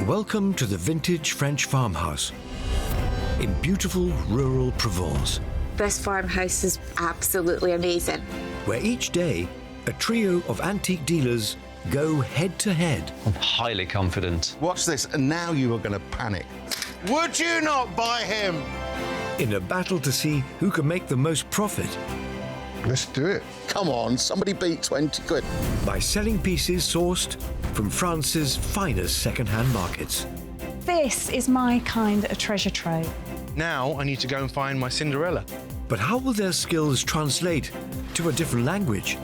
Welcome to the vintage French farmhouse in beautiful rural Provence, This farmhouse is absolutely amazing. where each day a trio of antique dealers go head to head I'm highly confident. Watch this, and now you are going to panic. Would you not buy him? in a battle to see who can make the most profit Let's do it. Come on, somebody beat 20 quid. by selling pieces sourced from France's finest second-hand markets. This is my kind of treasure trove. Now I need to go and find my Cinderella. But how will their skills translate to a different language?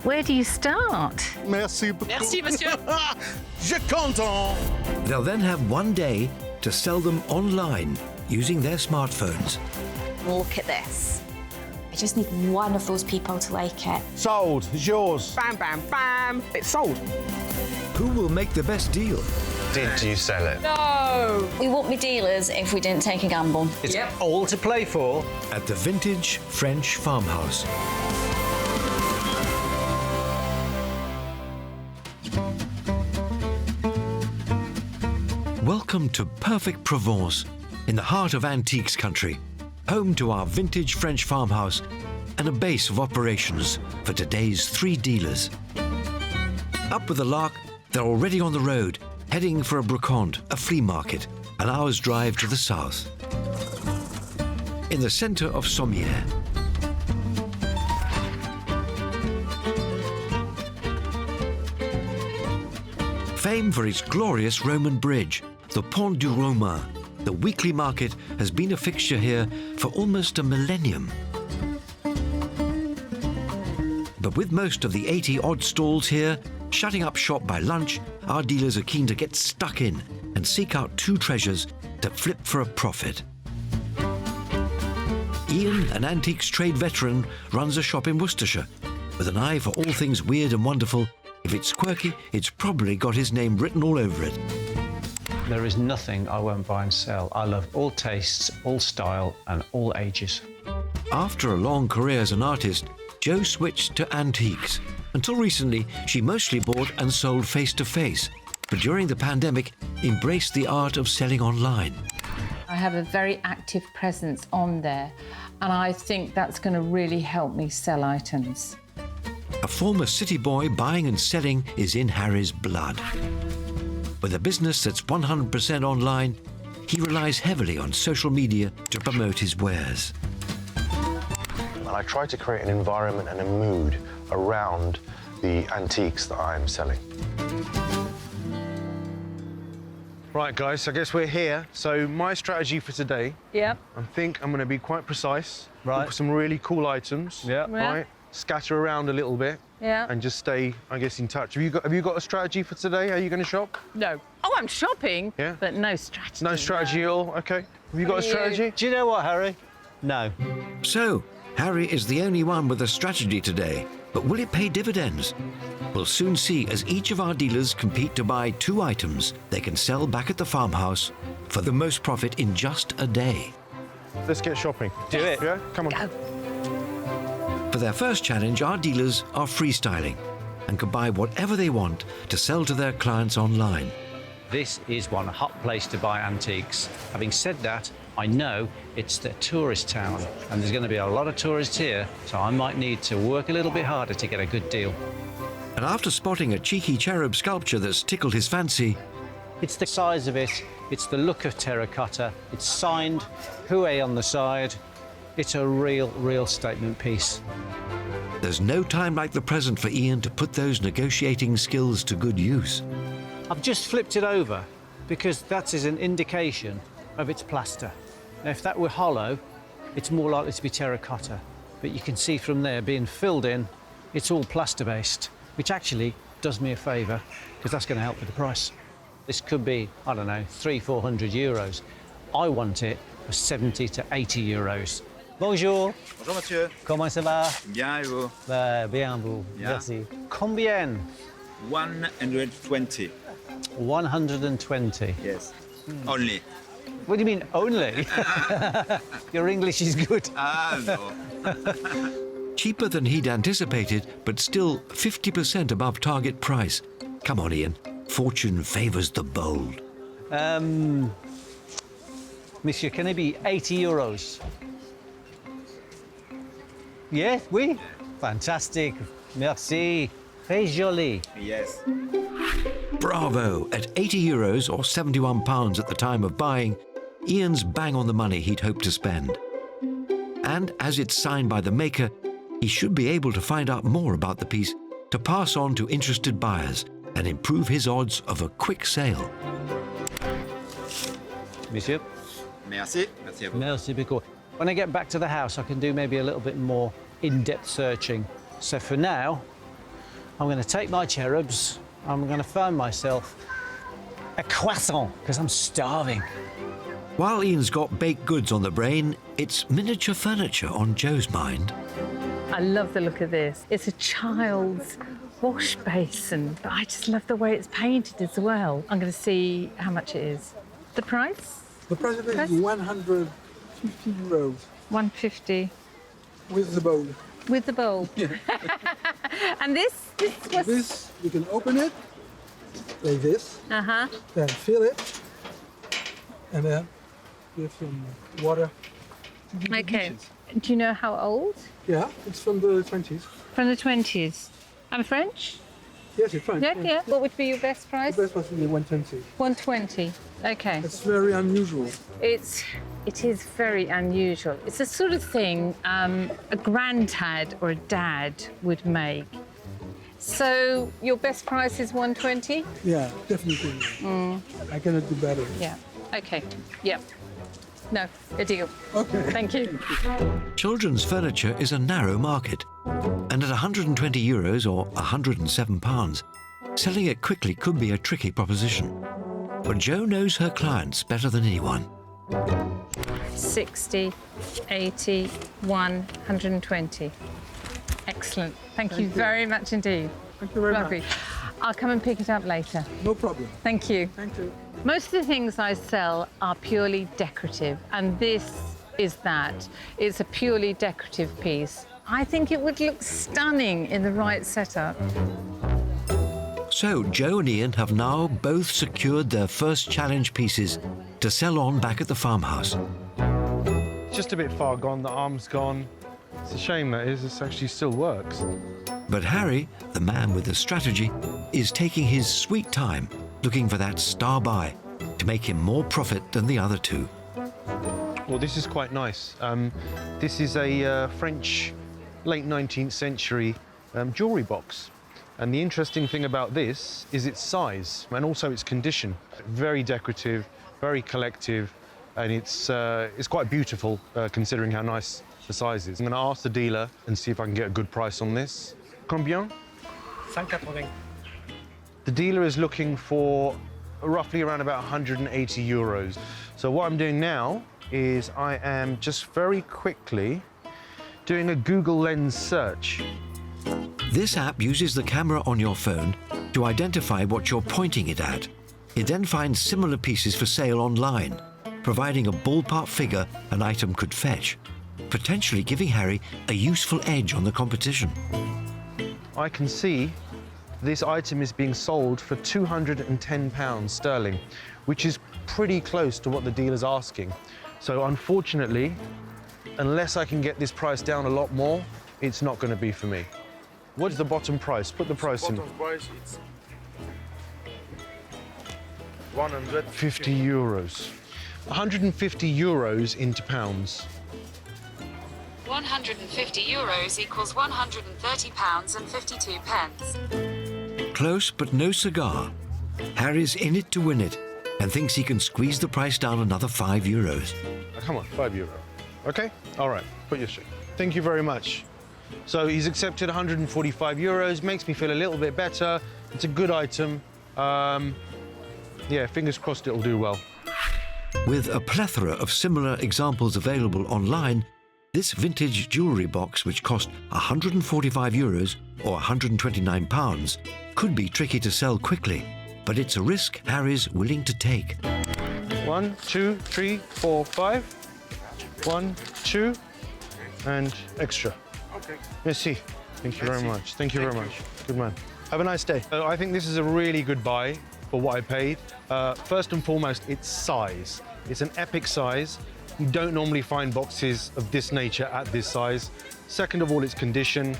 Where do you start? Merci beaucoup. Merci, monsieur. Je content. They'll then have one day to sell them online using their smartphones. Look at this. I just need one of those people to like it. Sold. It's yours. Bam, bam, bam. It's sold. Who will make the best deal? Did you sell it? No. We won't be dealers if we didn't take a gamble. It's all to play for. At the vintage French farmhouse. Welcome to perfect Provence, in the heart of antiques country, home to our vintage French farmhouse and a base of operations for today's 3 dealers. Up with the lark, they're already on the road, heading for a Brocante, a flea market, an hour's drive to the south. In the centre of Sommières. Famed for its glorious Roman bridge, the Pont du Romain, the weekly market has been a fixture here for almost a millennium. But with most of the 80-odd stalls here shutting up shop by lunch, our dealers are keen to get stuck in and seek out 2 treasures to flip for a profit. Ian, an antiques trade veteran, runs a shop in Worcestershire with an eye for all things weird and wonderful. If it's quirky, it's probably got his name written all over it. There is nothing I won't buy and sell. I love all tastes, all style, and all ages. After a long career as an artist, Jo switched to antiques. Until recently, she mostly bought and sold face-to-face, but during the pandemic, embraced the art of selling online. I have a very active presence on there, and I think that's going to really help me sell items. A former city boy buying and selling is in Harry's blood. With a business that's 100% online, he relies heavily on social media to promote his wares. And I try to create an environment and a mood around the antiques that I'm selling. Right, guys, I guess we're here. So my strategy for today, Yep. I think I'm going to be quite precise. Right. Look for some really cool items. Yeah. Right. Scatter around a little bit. Yeah. And just stay, I guess, in touch. Have you got a strategy for today? Are you going to shop? No. Oh, I'm shopping. Yeah. But no strategy. No strategy at all. Okay. Have you got a strategy? Do you know what, Harry? No. So, Harry is the only one with a strategy today, but will it pay dividends? We'll soon see as each of our dealers compete to buy 2 items they can sell back at the farmhouse for the most profit in just a day. Let's get shopping. Do it. Yeah. Come on. Go. For their first challenge, our dealers are freestyling and can buy whatever they want to sell to their clients online. This is one hot place to buy antiques. Having said that, I know it's the tourist town, and there's going to be a lot of tourists here, so I might need to work a little bit harder to get a good deal. And after spotting a cheeky cherub sculpture that's tickled his fancy, It's the size of it, it's the look of terracotta, it's signed, Hué on the side. It's a real statement piece. there's no time like the present for Ian to put those negotiating skills to good use. I've just flipped it over because that is an indication of its plaster. Now, if that were hollow, it's more likely to be terracotta. But you can see from there being filled in, it's all plaster-based, which actually does me a favour because that's going to help with the price. This could be, I don't know, 300-400 euros. I want it for 70 to 80 euros. Bonjour. Bonjour, monsieur. Comment ça va? Bien, et vous? Bien, vous. Bien. Merci. Combien? 120. 120. Yes. Only. What do you mean, only? Your English is good. Ah, no. Cheaper than he'd anticipated, but still 50% above target price. Come on, Ian, fortune favours the bold. Monsieur, can it be 80 euros? Yes, oui? Fantastic. Merci. Très joli. Yes. Bravo! At 80 euros or £71 at the time of buying, Ian's bang on the money he'd hoped to spend. And as it's signed by the maker, he should be able to find out more about the piece to pass on to interested buyers and improve his odds of a quick sale. Monsieur? Merci. Merci à vous. Merci beaucoup. When I get back to the house, I can do maybe a little bit more in-depth searching. So for now, I'm going to take my cherubs. I'm going to find myself a croissant, because I'm starving. While Ian's got baked goods on the brain, it's miniature furniture on Joe's mind. I love the look of this. It's a child's wash basin, but I just love the way it's painted as well. I'm going to see how much it is. The price? The price of it is 150 euros. 150. With the bowl. With the bowl. Yeah. And this was... This, you can open it like this. Uh-huh. Then fill it. And then give some water. Okay. Do you know how old? Yeah, it's from the 20s. From the 20s. And French? Yes, it's French. Yeah, yeah. What would be your best price? The best price would be 120. 120. Okay. It's very unusual. It is very unusual. It's the sort of thing a granddad or a dad would make. So your best price is 120? Yeah, definitely. I cannot do better. Yeah. Okay. Yeah. No, a deal. Okay. Thank you. Children's furniture is a narrow market, and at 120 euros or £107, selling it quickly could be a tricky proposition. But Jo knows her clients better than anyone. 60, 80, 120. Excellent. Thank you very much indeed. Thank you very Lovely. much. I'll come and pick it up later. No problem. Thank you. Thank you. Most of the things I sell are purely decorative, and this is that. It's a purely decorative piece. I think it would look stunning in the right setup. So Jo and Ian have now both secured their first challenge pieces to sell on back at the farmhouse. It's just a bit far gone, the arm's gone. It's a shame that is, this actually still works. But Harry, the man with the strategy, is taking his sweet time looking for that star buy to make him more profit than the other two. Well, this is quite nice. This is a French late 19th century jewellery box. And the interesting thing about this is its size and also its condition. Very decorative, very collective, and it's quite beautiful considering how nice the size is. I'm going to ask the dealer and see if I can get a good price on this. Combien? 180. The dealer is looking for roughly around about 180 euros. So what I'm doing now is I am just very quickly doing a Google Lens search. This app uses the camera on your phone to identify what you're pointing it at. It then finds similar pieces for sale online, providing a ballpark figure an item could fetch, potentially giving Harry a useful edge on the competition. I can see this item is being sold for £210 sterling, which is pretty close to what the dealer's asking. So unfortunately, unless I can get this price down a lot more, it's not going to be for me. What's the bottom price? Put the price in. Bottom price, it's 150 euros. 150 euros into pounds. 150 euros equals £130 and 52 pence. Close, but no cigar. Harry's in it to win it and thinks he can squeeze the price down another €5. Oh, come on, €5. Okay? All right, put your straight. Thank you very much. So he's accepted 145 euros, makes me feel a little bit better. It's a good item. Yeah, fingers crossed it'll do well. With a plethora of similar examples available online, this vintage jewellery box, which cost 145 euros or £129, could be tricky to sell quickly, but it's a risk Harry's willing to take. 1, 2, 3, 4, 5. 1, 2, and extra. Okay. Merci. Thank you very much. Thank you very much. Good man. Have a nice day. I think this is a really good buy. for what I paid. First and foremost, its size. It's an epic size. You don't normally find boxes of this nature at this size. Second of all, its condition.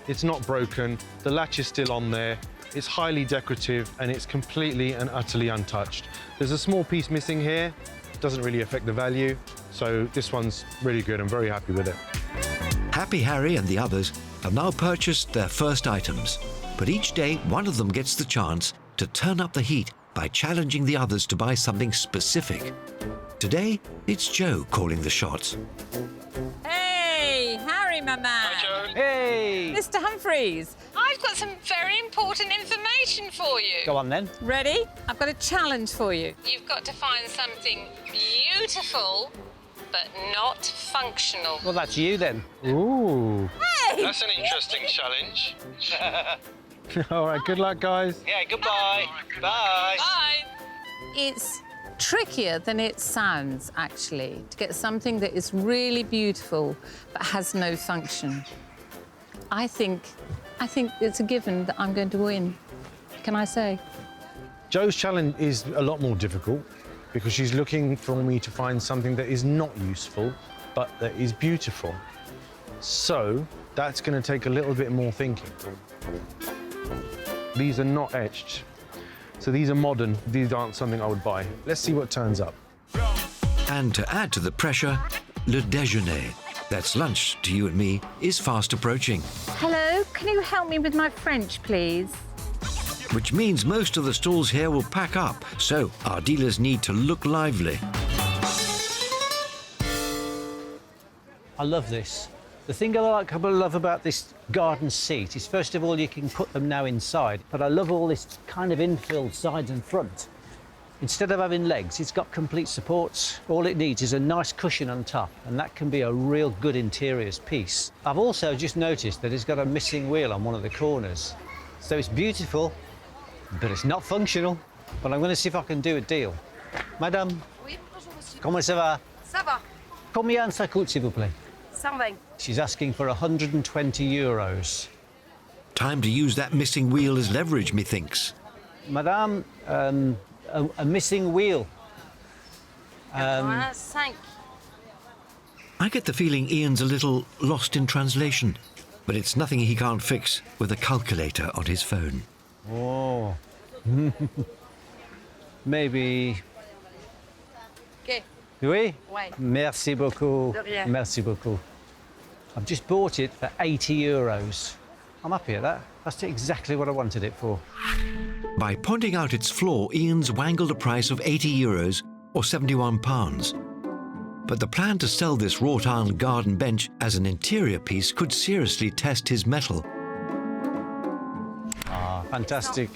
It's not broken. The latch is still on there. It's highly decorative and it's completely and utterly untouched. There's a small piece missing here. Doesn't really affect the value. So this one's really good. I'm very happy with it. Happy Harry and the others have now purchased their first items, but each day one of them gets the chance to turn up the heat by challenging the others to buy something specific. Today, it's Joe calling the shots. Hey, Harry, my man. Hi, Joe. Hey! Mr. Humphreys, I've got some very important information for you. Go on then. Ready? I've got a challenge for you. You've got to find something beautiful, but not functional. Well, that's you then. Ooh. Hey! That's an interesting challenge. All right, good luck, guys. Yeah, goodbye. Bye. Bye. It's trickier than it sounds, actually, to get something that is really beautiful but has no function. I think it's a given that I'm going to win. Can I say? Joe's challenge is a lot more difficult because she's looking for me to find something that is not useful, but that is beautiful. So that's going to take a little bit more thinking. These are not etched. So these are modern. These aren't something I would buy. Let's see what turns up. And to add to the pressure, le déjeuner, that's lunch to you and me, is fast approaching. Hello, can you help me with my French, please? Which means most of the stalls here will pack up, so our dealers need to look lively. I love this. The thing I love about this garden seat is, first of all, you can put them now inside, but I love all this kind of infilled sides and front. Instead of having legs, it's got complete supports. All it needs is a nice cushion on top, and that can be a real good interiors piece. I've also just noticed that it's got a missing wheel on one of the corners. So it's beautiful, but it's not functional. But I'm going to see if I can do a deal. Madame, Oui, bonjour monsieur. comment ça va? Ça va. Combien ça coûte, s'il vous plaît? 120. She's asking for 120 euros. Time to use that missing wheel as leverage, methinks. Madame, a missing wheel. 85. I get the feeling Ian's a little lost in translation, but it's nothing he can't fix with a calculator on his phone. Oh. Maybe. Okay. Oui? Ouais. Merci beaucoup. De rien. Merci beaucoup. I've just bought it for 80 euros. I'm happy at that. That's exactly what I wanted it for. By pointing out its flaw, Ian's wangled a price of 80 euros or £71. But the plan to sell this wrought iron garden bench as an interior piece could seriously test his mettle. Ah, fantastic.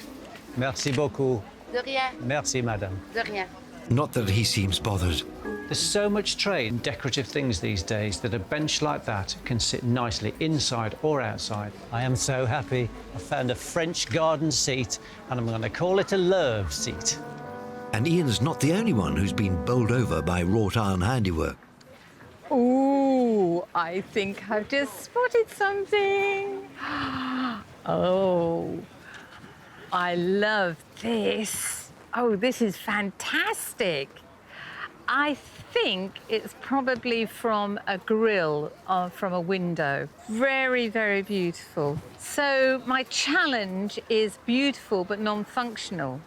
Merci beaucoup. De rien. Merci, madame. De rien. Not that he seems bothered. There's so much trade in decorative things these days that a bench like that can sit nicely inside or outside. I am so happy. I found a French garden seat and I'm going to call it a love seat. And Ian's not the only one who's been bowled over by wrought iron handiwork. Ooh, I think I've just spotted something. Oh, I love this. Oh, this is fantastic. I think it's probably from a grill from a window. Very, very beautiful. So my challenge is beautiful but non-functional.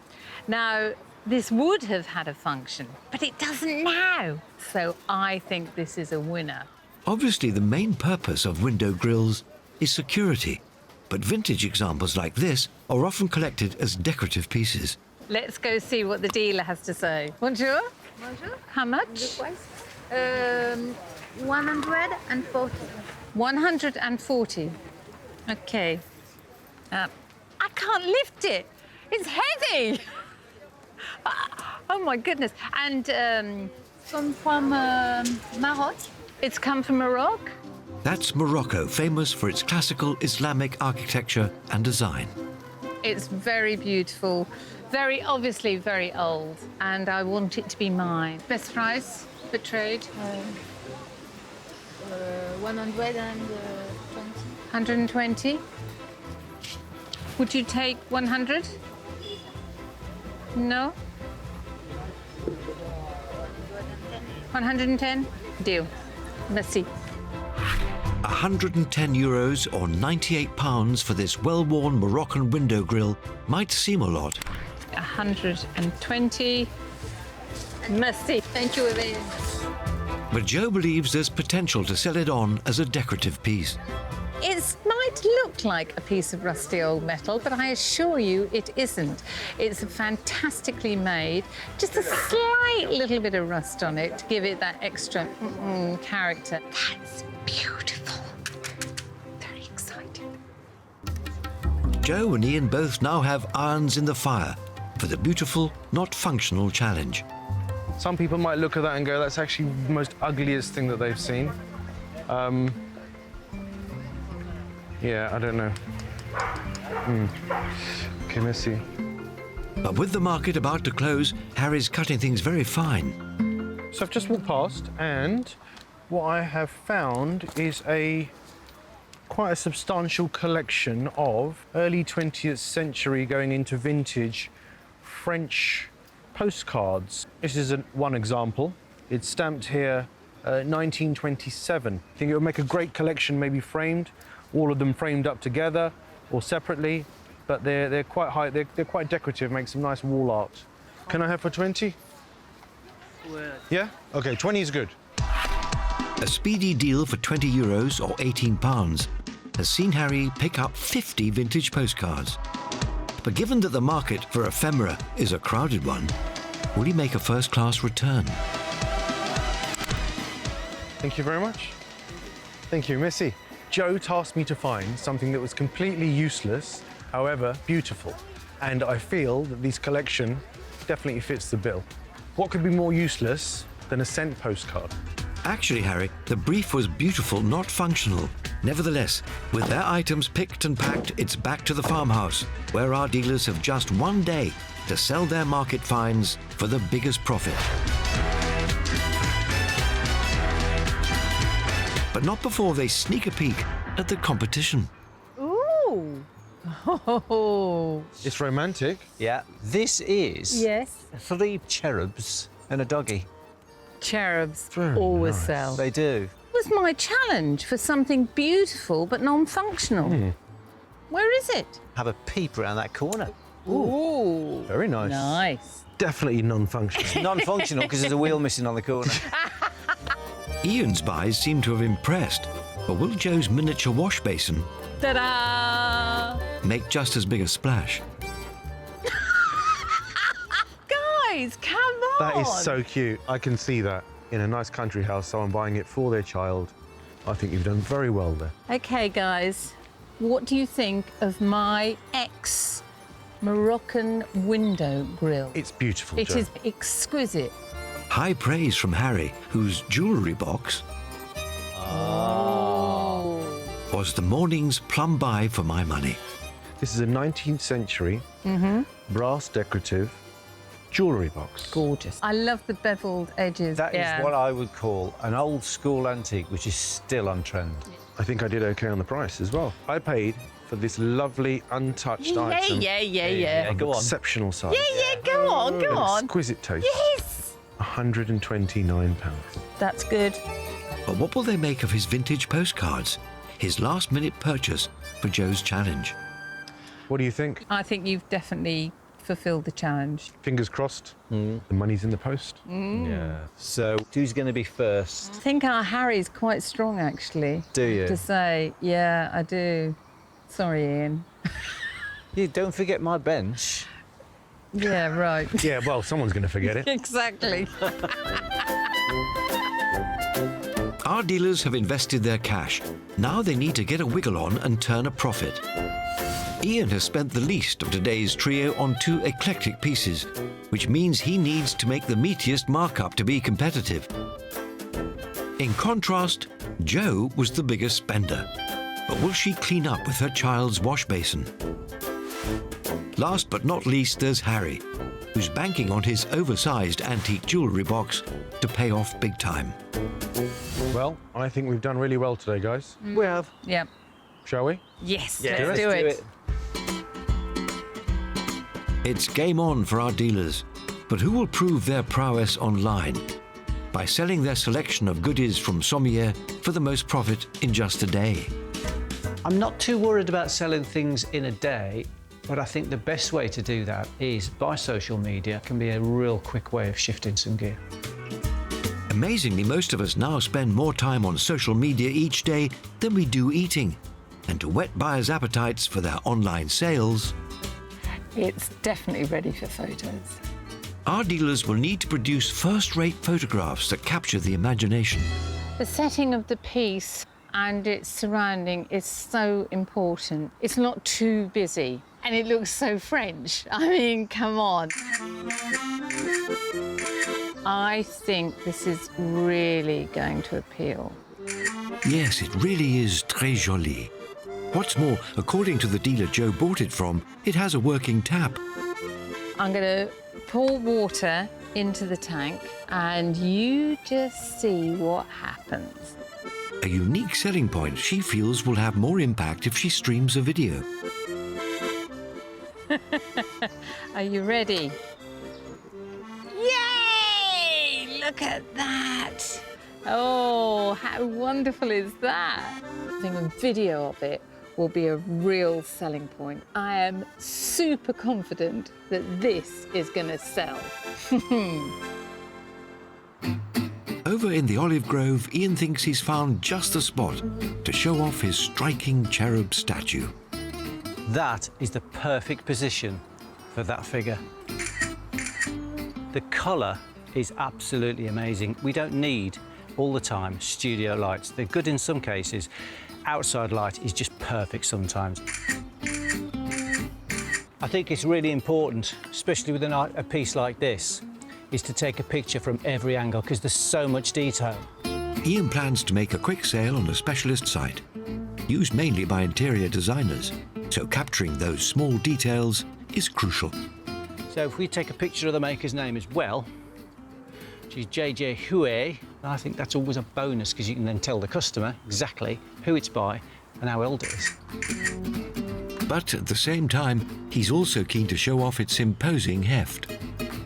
Now, this would have had a function, but it doesn't now. So I think this is a winner. Obviously, the main purpose of window grills is security, but vintage examples like this are often collected as decorative pieces. Let's go see what the dealer has to say. Bonjour. Bonjour. How much? 140. 140. Okay. I can't lift it. It's heavy. Oh my goodness. And Come from Maroc. It's come from Morocco? That's Morocco, famous for its classical Islamic architecture and design. It's very beautiful, very obviously very old, and I want it to be mine. Best price for trade? 120. 120. Would you take 100? No? 110? Deal. Merci. €110 or £98 for this well-worn Moroccan window grille might seem a lot. 120. Merci. Thank you very much. But Joe believes there's potential to sell it on as a decorative piece. It might look like a piece of rusty old metal, but I assure you it isn't. It's fantastically made, just a slight little bit of rust on it to give it that extra character. That's beautiful. Very exciting. Joe and Ian both now have irons in the fire for the beautiful, not functional challenge. Some people might look at that and go, that's actually the most ugliest thing that they've seen. Yeah, I don't know. Okay, merci. But with the market about to close, Harry's cutting things very fine. So I've just walked past, and what I have found is quite a substantial collection of early 20th century going into vintage French postcards. This is one example. It's stamped here 1927. I think it would make a great collection, maybe framed, all of them framed up together or separately, but they're quite high, they're quite decorative, make some nice wall art. Can I have for 20? Yeah? Okay, 20 is good. A speedy deal for €20 or £18 has seen Harry pick up 50 vintage postcards. But given that the market for ephemera is a crowded one, will he make a first-class return? Thank you very much. Thank you, Missy. Joe tasked me to find something that was completely useless, however beautiful. And I feel that this collection definitely fits the bill. What could be more useless than a scent postcard? Actually, Harry, the brief was beautiful, not functional. Nevertheless, with their items picked and packed, it's back to the farmhouse, where our dealers have just one day to sell their market finds for the biggest profit. But not before they sneak a peek at the competition. Ooh. Oh. It's romantic. Yeah. This is Yes. 3 cherubs and a doggy. Cherubs Very always nice. sell. They do. It was my challenge for something beautiful but non-functional. Where is it? Have a peep around that corner. Ooh. Very nice. Nice. Definitely non-functional. Non-functional because there's a wheel missing on the corner. Ian's buys seem to have impressed, but will Joe's miniature wash basin Ta-da! make just as big a splash? Guys, come on! That is so cute. I can see that in a nice country house, someone buying it for their child. I think you've done very well there. Okay, guys, what do you think of my Moroccan window grille? It's beautiful, It Joe. is exquisite. High praise from Harry, whose jewellery box was the morning's plum buy for my money. This is a 19th century brass decorative jewellery box. Gorgeous. I love the beveled edges. That is yeah. what I would call an old school antique, which is still on trend. I think I did okay on the price as well. I paid for this lovely untouched item. Yeah. Go on. Exceptional size. Yeah, go on, go on. Exquisite taste. Yes! £129. That's good. But what will they make of his vintage postcards? His last-minute purchase for Joe's challenge. What do you think? I think you've definitely fulfilled the challenge. Fingers crossed. The money's in the post. Yeah. So who's going to be first? I think our Harry's quite strong, actually. Do you? To say, yeah, I do. Sorry, Ian. You don't forget my bench. Yeah, right. Yeah, well, someone's going to forget it. Exactly. Our dealers have invested their cash. Now they need to get a wiggle on and turn a profit. Ian has spent the least of today's trio on 2 eclectic pieces, which means he needs to make the meatiest markup to be competitive. In contrast, Jo was the biggest spender. But will she clean up with her child's wash basin? Last but not least, there's Harry, who's banking on his oversized antique jewellery box to pay off big time. Well, I think we've done really well today, guys. We have. Yeah. Shall we? Yes, Yeah, let's do it. It's game on for our dealers. But who will prove their prowess online? By selling their selection of goodies from Sommières for the most profit in just a day. I'm not too worried about selling things in a day, but I think the best way to do that is by social media. It can be a real quick way of shifting some gear. Amazingly, most of us now spend more time on social media each day than we do eating. And to whet buyers' appetites for their online sales, It's definitely ready for photos. our dealers will need to produce first-rate photographs that capture the imagination. The setting of the piece and its surrounding is so important. It's not too busy and it looks so French. I mean, come on. I think this is really going to appeal. Yes, it really is très joli. What's more, according to the dealer Joe bought it from, it has a working tap. I'm going to pour water into the tank and you just see what happens. A unique selling point she feels will have more impact if she streams a video. Are you ready? Yay! Look at that! Oh, how wonderful is that? Doing a video of it will be a real selling point. I am super confident that this is going to sell. Over in the olive grove, Ian thinks he's found just the spot to show off his striking cherub statue. That is the perfect position for that figure. The colour is absolutely amazing. We don't need, all the time, studio lights. They're good in some cases. Outside light is just perfect sometimes. I think it's really important, especially with a piece like this, is to take a picture from every angle because there's so much detail. Ian plans to make a quick sale on a specialist site, used mainly by interior designers, so capturing those small details is crucial. So if we take a picture of the maker's name as well, which is JJ Hue, I think that's always a bonus because you can then tell the customer exactly who it's by and how old it is. But at the same time, he's also keen to show off its imposing heft.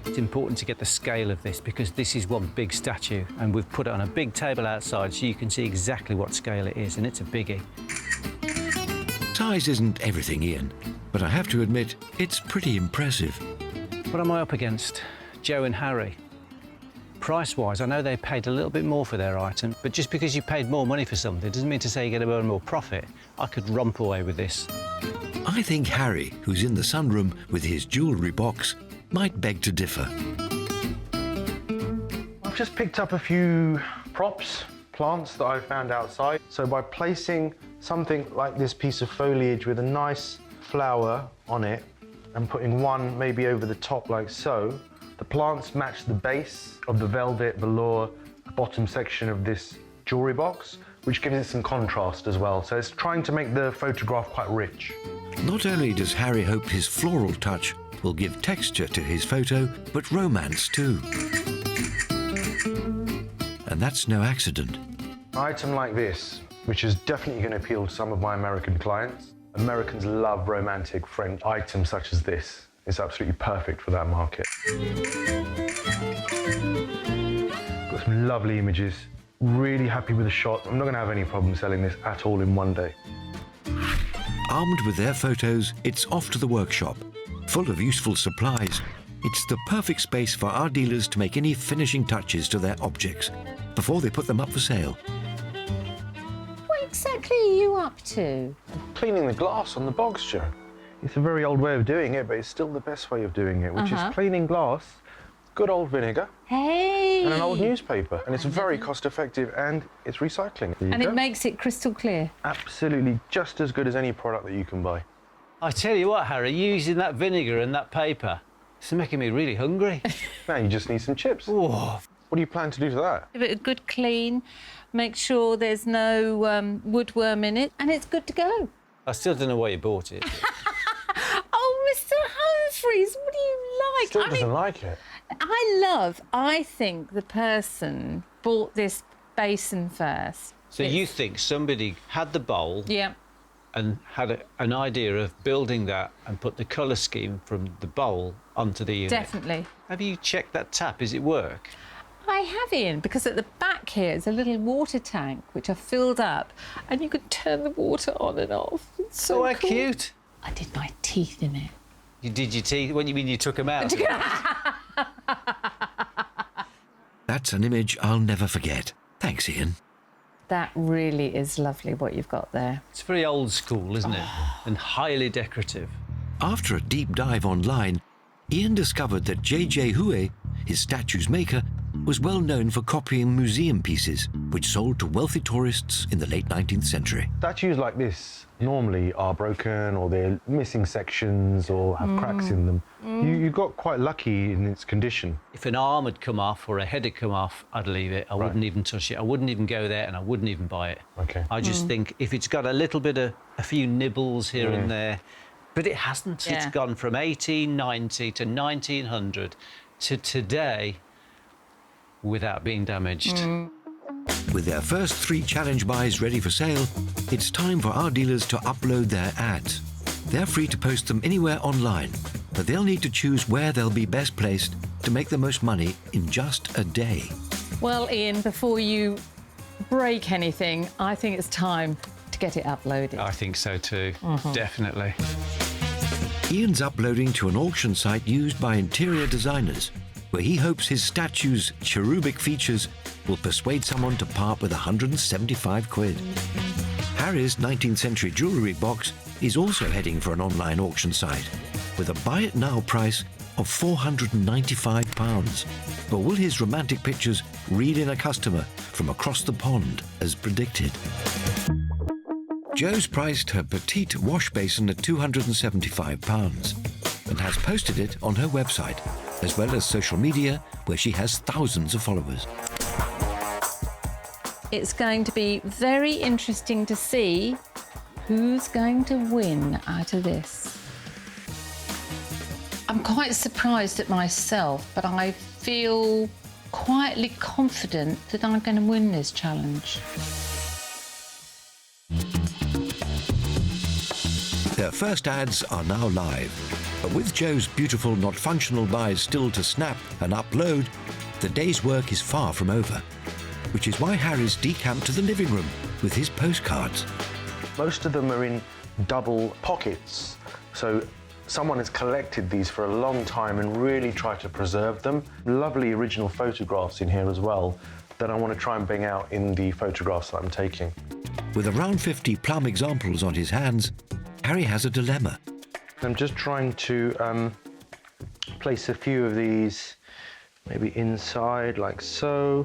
It's important to get the scale of this because this is one big statue and we've put it on a big table outside so you can see exactly what scale it is, and it's a biggie. Size isn't everything, Ian, but I have to admit, it's pretty impressive. What am I up against? Joe and Harry. Price-wise, I know they paid a little bit more for their item, but just because you paid more money for something doesn't mean to say you get a bit more profit. I could romp away with this. I think Harry, who's in the sunroom with his jewellery box, might beg to differ. I've just picked up a few props, plants that I found outside. So by placing something like this piece of foliage with a nice flower on it and putting one maybe over the top like so, the plants match the base of the velvet velour bottom section of this jewellery box, which gives it some contrast as well. So it's trying to make the photograph quite rich. Not only does Harry hope his floral touch will give texture to his photo, but romance too. And that's no accident. An item like this, which is definitely going to appeal to some of my American clients. Americans love romantic French items such as this. It's absolutely perfect for that market. Got some lovely images. Really happy with the shot. I'm not going to have any problem selling this at all in one day. Armed with their photos, it's off to the workshop. Full of useful supplies, it's the perfect space for our dealers to make any finishing touches to their objects before they put them up for sale. What exactly are you up to? Cleaning the glass on the box, Joe. It's a very old way of doing it, but it's still the best way of doing it, which is cleaning glass, good old vinegar, and an old newspaper. And it's very cost-effective, and it's recycling. And it makes it crystal clear. Absolutely just as good as any product that you can buy. I tell you what, Harry, using that vinegar and that paper, it's making me really hungry. Now you just need some chips. Whoa. What do you plan to do to that? Give it a good clean, make sure there's no woodworm in it, and it's good to go. I still don't know why you bought it. Oh, Mr. Humphreys, what do you like? Still doesn't like it. I think the person bought this basin first. So you think somebody had the bowl, yeah, and had an idea of building that and put the colour scheme from the bowl onto the unit. Definitely. Have you checked that tap? Does it work? I have, Ian, because at the back here is a little water tank which I've filled up, and you could turn the water on and off. It's so how cool. cute. I did my teeth in it. You did your teeth? What do you mean you took them out? That's an image I'll never forget. Thanks, Ian. That really is lovely what you've got there. It's very old school, isn't it? And highly decorative. After a deep dive online, Ian discovered that J.J. Hue, his statue's maker, was well known for copying museum pieces, which sold to wealthy tourists in the late 19th century. Statues like this normally are broken, or they're missing sections, or have cracks in them. You got quite lucky in its condition. If an arm had come off or a head had come off, I'd leave it. I wouldn't even touch it. I wouldn't even go there, and I wouldn't even buy it. Okay. I just think if it's got a little bit of a few nibbles here and there, but it hasn't. Yeah. It's gone from 1890 to 1900 to today without being damaged. With their first 3 challenge buys ready for sale, it's time for our dealers to upload their ads. They're free to post them anywhere online, but they'll need to choose where they'll be best placed to make the most money in just a day. Well, Ian, before you break anything, I think it's time to get it uploaded. I think so too, definitely. Ian's uploading to an auction site used by interior designers, where he hopes his statue's cherubic features will persuade someone to part with 175 quid. Harry's 19th century jewellery box is also heading for an online auction site, with a buy-it-now price of £495. But will his romantic pictures reel in a customer from across the pond, as predicted? Jo's priced her petite wash basin at £275 and has posted it on her website, as well as social media, where she has thousands of followers. It's going to be very interesting to see who's going to win out of this. I'm quite surprised at myself, but I feel quietly confident that I'm going to win this challenge. Their first ads are now live, but with Jo's beautiful, not functional buys still to snap and upload, the day's work is far from over, which is why Harry's decamped to the living room with his postcards. Most of them are in double pockets, so someone has collected these for a long time and really tried to preserve them. Lovely original photographs in here as well that I want to try and bring out in the photographs that I'm taking. With around 50 plum examples on his hands, Harry has a dilemma. I'm just trying to place a few of these maybe inside, like so.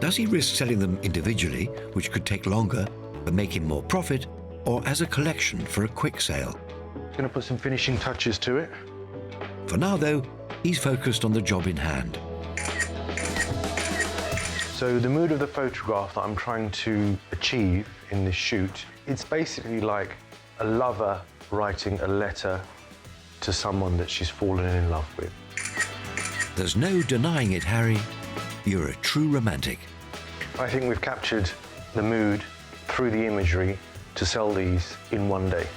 Does he risk selling them individually, which could take longer but make him more profit, or as a collection for a quick sale? Going to put some finishing touches to it. For now, though, he's focused on the job in hand. So the mood of the photograph that I'm trying to achieve in this shoot, it's basically like a lover writing a letter to someone that she's fallen in love with. There's no denying it, Harry. You're a true romantic. I think we've captured the mood through the imagery to sell these in one day.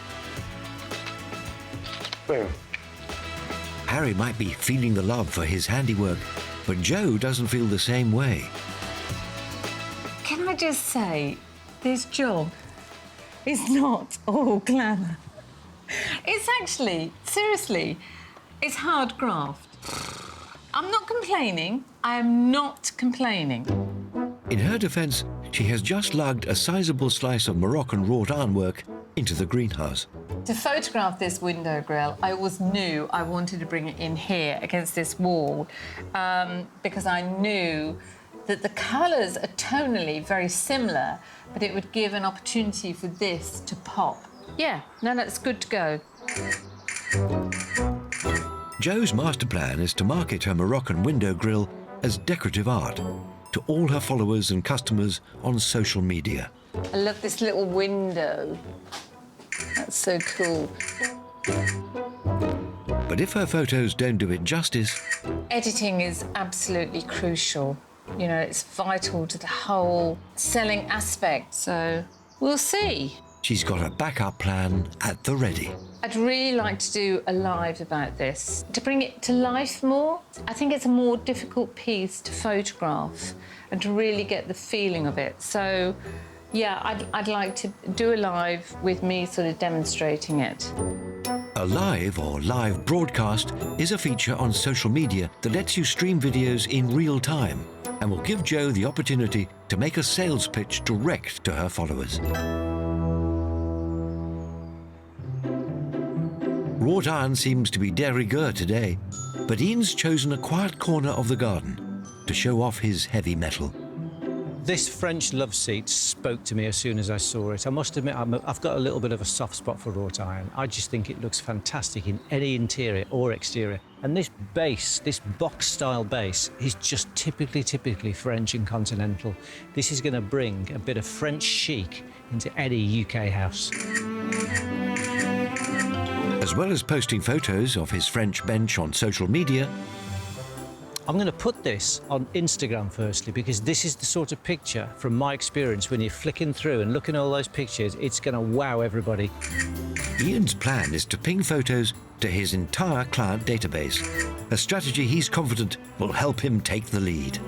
Boom. Harry might be feeling the love for his handiwork, but Jo doesn't feel the same way. Can I just say, this job is not all glamour. It's actually, seriously, it's hard graft. I'm not complaining. I am not complaining. In her defence, she has just lugged a sizable slice of Moroccan wrought ironwork into the greenhouse. To photograph this window grille, I always knew I wanted to bring it in here against this wall because I knew that the colours are tonally very similar, but it would give an opportunity for this to pop. Yeah, no, that's good to go. Jo's master plan is to market her Moroccan window grille as decorative art to all her followers and customers on social media. I love this little window. That's so cool. But if her photos don't do it justice... Editing is absolutely crucial. You know, it's vital to the whole selling aspect, so we'll see. she's got a backup plan at the ready. I'd really like to do a live about this, to bring it to life more. I think it's a more difficult piece to photograph and to really get the feeling of it. So, yeah, I'd like to do a live with me sort of demonstrating it. A live or live broadcast is a feature on social media that lets you stream videos in real time and will give Jo the opportunity to make a sales pitch direct to her followers. Wrought iron seems to be de rigueur today, but Ian's chosen a quiet corner of the garden to show off his heavy metal. This French love seat spoke to me as soon as I saw it. I must admit, I've got a little bit of a soft spot for wrought iron. I just think it looks fantastic in any interior or exterior. And this base, this box-style base, is just typically French and continental. This is going to bring a bit of French chic into any UK house. As well as posting photos of his French bench on social media, I'm going to put this on Instagram firstly, because this is the sort of picture, from my experience, when you're flicking through and looking at all those pictures, it's going to wow everybody. Ian's plan is to ping photos to his entire client database, a strategy he's confident will help him take the lead.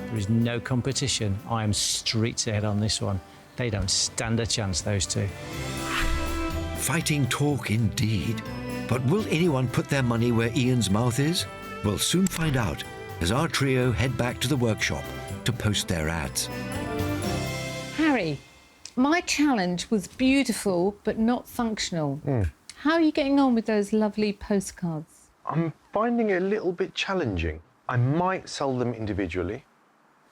There is no competition. I am streets ahead on this one. They don't stand a chance, those two. Fighting talk indeed. But will anyone put their money where Ian's mouth is? We'll soon find out as our trio head back to the workshop to post their ads. Harry, my challenge was beautiful but not functional. How are you getting on with those lovely postcards? I'm finding it a little bit challenging. I might sell them individually,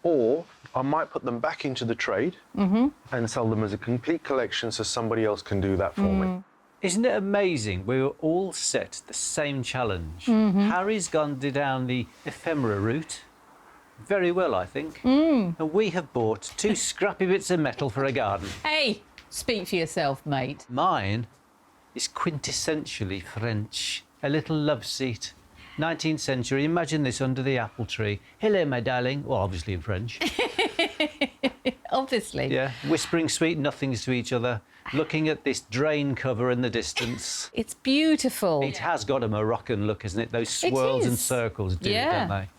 or I might put them back into the trade and sell them as a complete collection so somebody else can do that for me. Isn't it amazing? We were all set the same challenge. Harry's gone down the ephemera route very well, I think. And we have bought 2 scrappy bits of metal for a garden. Hey, speak for yourself, mate. Mine is quintessentially French. A little love seat. 19th century. Imagine this under the apple tree. Hello, my darling. Well, obviously in French. Obviously. Yeah, whispering sweet nothings to each other, looking at this drain cover in the distance. It's beautiful. It has got a Moroccan look, hasn't it? Those swirls and circles do, don't they?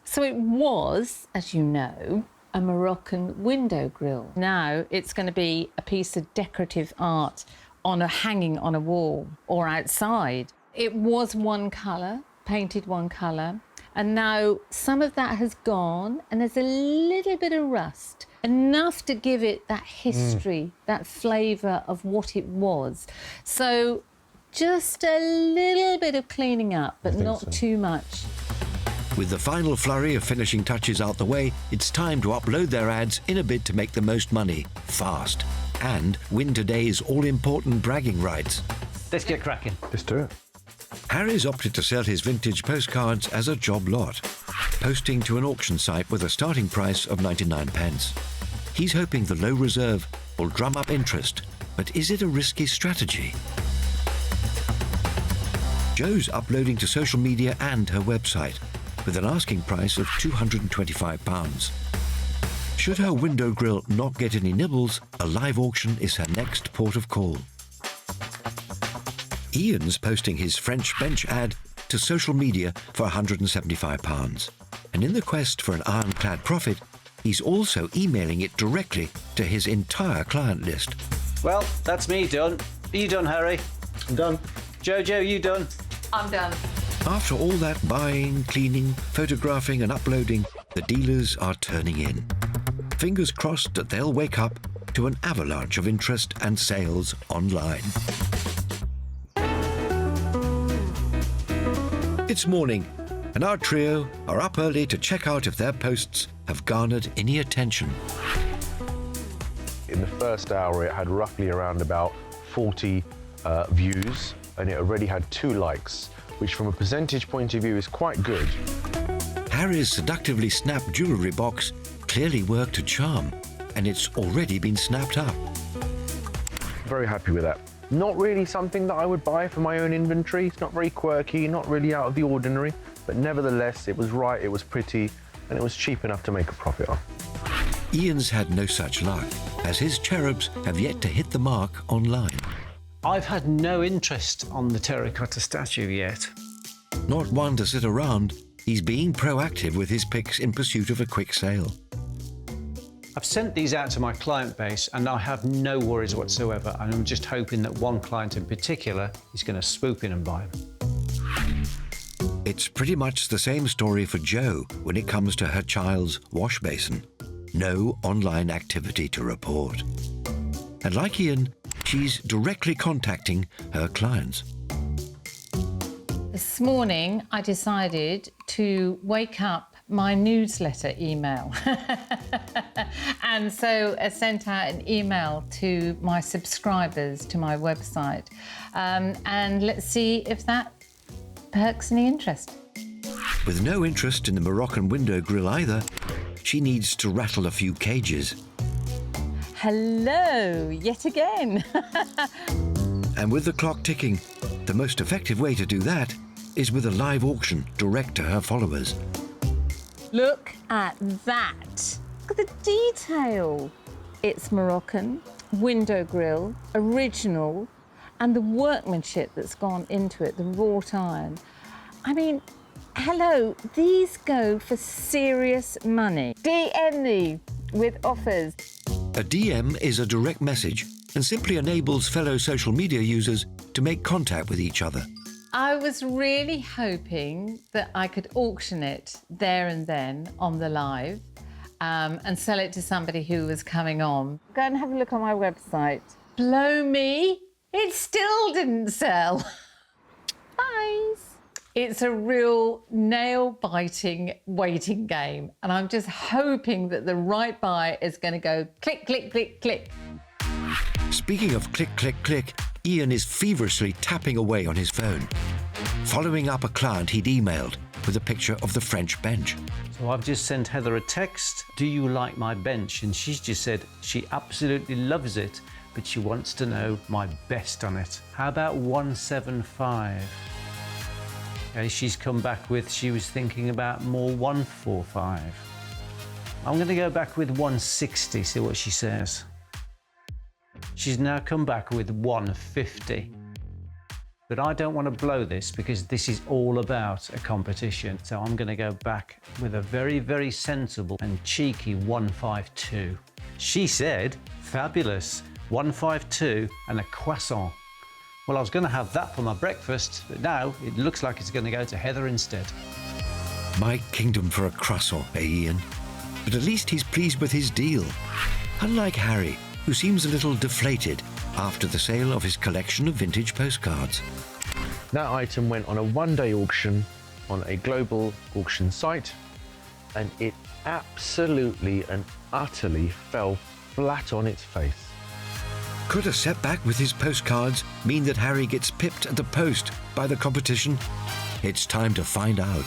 So it was, as you know, a Moroccan window grille. Now it's going to be a piece of decorative art hanging on a wall or outside. It was one colour, painted one colour, and now some of that has gone and there's a little bit of rust, enough to give it that history, that flavour of what it was. So just a little bit of cleaning up, but not too much. With the final flurry of finishing touches out the way, it's time to upload their ads in a bid to make the most money, fast, and win today's all-important bragging rights. Let's get cracking. Let's do it. Harry's opted to sell his vintage postcards as a job lot, posting to an auction site with a starting price of 99p. He's hoping the low reserve will drum up interest, but is it a risky strategy? Jo's uploading to social media and her website, with an asking price of £225. Should her window grille not get any nibbles, a live auction is her next port of call. Ian's posting his French bench ad to social media for £175. And in the quest for an ironclad profit, he's also emailing it directly to his entire client list. Well, that's me done. Are you done, Harry? I'm done. Jojo, you done? I'm done. After all that buying, cleaning, photographing and uploading, the dealers are turning in. Fingers crossed that they'll wake up to an avalanche of interest and sales online. It's morning, and our trio are up early to check out if their posts have garnered any attention. In the first hour, it had roughly around about 40 views, and it already had 2 likes, which from a percentage point of view is quite good. Harry's seductively snapped jewellery box clearly worked a charm, and it's already been snapped up. Very happy with that. Not really something that I would buy for my own inventory. It's not very quirky, not really out of the ordinary, but nevertheless, it was right, it was pretty, and it was cheap enough to make a profit on. Ian's had no such luck, as his cherubs have yet to hit the mark online. I've had no interest on the terracotta statue yet. Not one to sit around, he's being proactive with his picks in pursuit of a quick sale. I've sent these out to my client base and I have no worries whatsoever. And I'm just hoping that one client in particular is going to swoop in and buy them. It's pretty much the same story for Jo when it comes to her child's wash basin. No online activity to report. And like Ian, she's directly contacting her clients. This morning, I decided to wake up my newsletter email. And so I sent out an email to my subscribers to my website. And let's see if that perks any interest. With no interest in the Moroccan window grill either, she needs to rattle a few cages. Hello, yet again. And with the clock ticking, the most effective way to do that is with a live auction direct to her followers. Look at that. Look at the detail. It's Moroccan, window grill, original, and the workmanship that's gone into it, the wrought iron. I mean, hello, these go for serious money. DM me with offers. A DM is a direct message and simply enables fellow social media users to make contact with each other. I was really hoping that I could auction it there and then on the live and sell it to somebody who was coming on. Go and have a look on my website. Blow me, it still didn't sell. Guys. It's a real nail-biting waiting game, and I'm just hoping that the right buyer is going to go click, click, click, click. Speaking of click, click, click, Ian is feverishly tapping away on his phone, following up a client he'd emailed with a picture of the French bench. So I've just sent Heather a text, do you like my bench? And she's just said she absolutely loves it, but she wants to know my best on it. How about 175? Okay, she's come back with, she was thinking about more 145. I'm going to go back with 160, see what she says. She's now come back with 150. But I don't want to blow this because this is all about a competition. So I'm going to go back with a very, very sensible and cheeky 152. She said, fabulous, 152 and a croissant. Well, I was going to have that for my breakfast, but now it looks like it's going to go to Heather instead. My kingdom for a croissant, eh, Ian? But at least he's pleased with his deal. Unlike Harry, who seems a little deflated after the sale of his collection of vintage postcards. That item went on a one-day auction on a global auction site, and it absolutely and utterly fell flat on its face. Could a setback with his postcards mean that Harry gets pipped at the post by the competition? It's time to find out.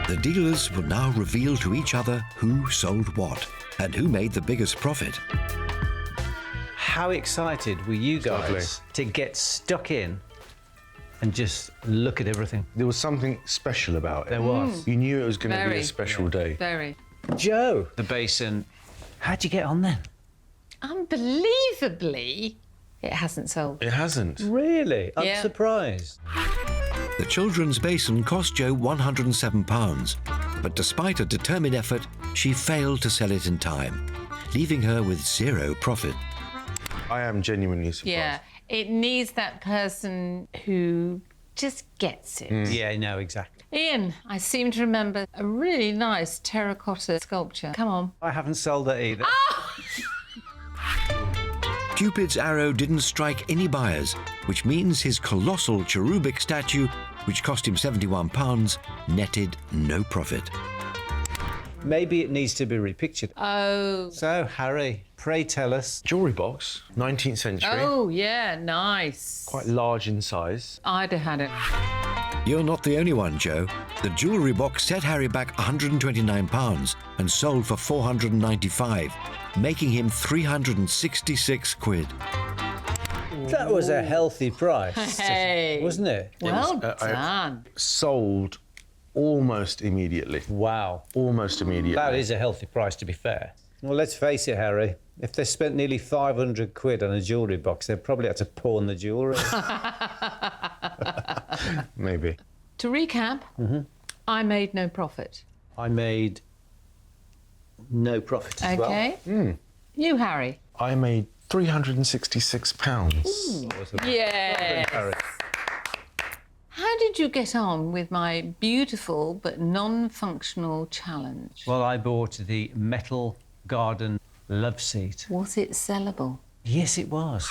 The dealers will now reveal to each other who sold what and who made the biggest profit. How excited were you guys to get stuck in and just look at everything? There was something special about it. There was. You knew it was going to be a special day. Very. Jo, the basin, how'd you get on then? Unbelievably, it hasn't sold. It hasn't. Really? I'm Yeah. surprised. The children's basin cost Jo £107, but despite a determined effort, she failed to sell it in time, leaving her with zero profit. I am genuinely surprised. Yeah, it needs that person who just gets it. Yeah, no, exactly. Ian, I seem to remember a really nice terracotta sculpture. Come on. I haven't sold that either. Cupid's arrow didn't strike any buyers, which means his colossal cherubic statue, which cost him £71, netted no profit. Maybe it needs to be repictured. Oh. So, Harry, pray tell us. Jewellery box, 19th century. Oh, yeah, nice. Quite large in size. I'd have had it. You're not the only one, Jo. The jewellery box set Harry back £129 and sold for £495, making him 366 quid. That was a healthy price, Hey. wasn't it? Well done. I sold almost immediately. Wow. Almost immediately. That is a healthy price, to be fair. Well, let's face it, Harry. If they spent nearly 500 quid on a jewellery box, they'd probably had to pawn the jewellery. Maybe. To recap, I made no profit. I made no profit as well. Okay. You, Harry? I made £366. Yes. How did you get on with my beautiful but non-functional challenge? Well, I bought the metal garden love seat. Was it sellable? Yes, it was.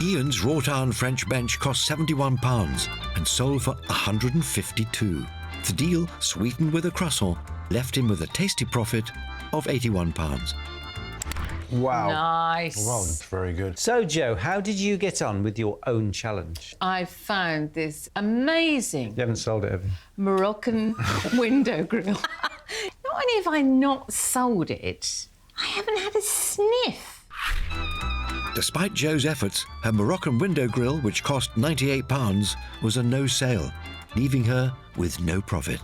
Ian's wrought iron French bench cost £71 and sold for £152. The deal, sweetened with a croissant, left him with a tasty profit of £81. Wow. Nice. Wow, that's very good. So, Jo, how did you get on with your own challenge? I found this amazing You haven't sold it, have you? Moroccan window grill. Not only have I not sold it, I haven't had a sniff. Despite Jo's efforts, her Moroccan window grill, which cost £98, was a no sale, leaving her with no profit.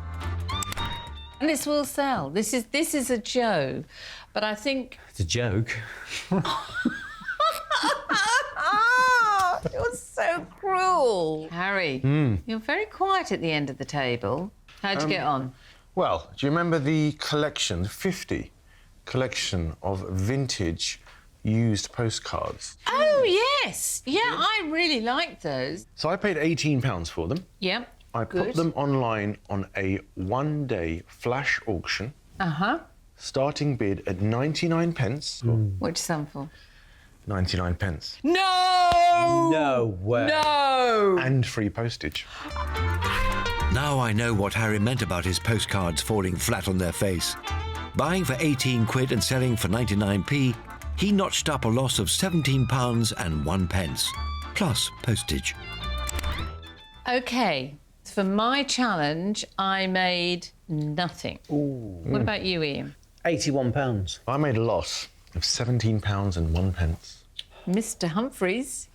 And this will sell. This is a Joe, but I think It's a joke. you're so cruel. Harry, you're very quiet at the end of the table. How'd you get on? Well, do you remember the collection, the 50 collection of vintage used postcards? Oh, yes. Yeah, I really like those. So I paid £18 for them. Yeah, I put them online on a one-day flash auction. Uh-huh. Starting bid at 99 pence. What'd you sell them for? 99 pence. No! No way. No! And free postage. Now I know what Harry meant about his postcards falling flat on their face. Buying for 18 quid and selling for 99p, he notched up a loss of £17 and 1 pence, plus postage. OK, for my challenge, I made nothing. Ooh. What about you, Ian? £81. I made a loss of £17 and 1 pence. Mr. Humphreys,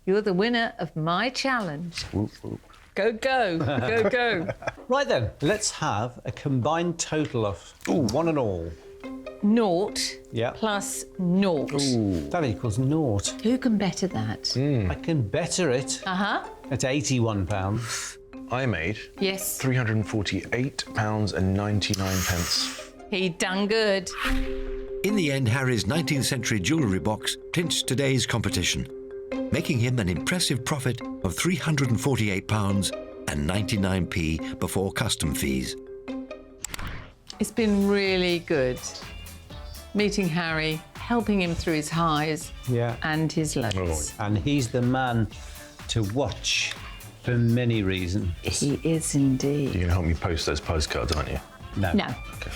you're the winner of my challenge. Whoop, whoop. Go, go, go, go. Right then, let's have a combined total of one and all. Naught Yeah. plus naught. That equals naught. Who can better that? I can better it Uh-huh. at £81. I made Yes. £348 and 99 pence. He done good. In the end, Harry's 19th century jewellery box clinched today's competition, making him an impressive profit of £348 and 99p before custom fees. It's been really good meeting Harry, helping him through his highs and his lows. And he's the man to watch for many reasons. He is indeed. You're going to help me post those postcards, aren't you? No. No. Okay.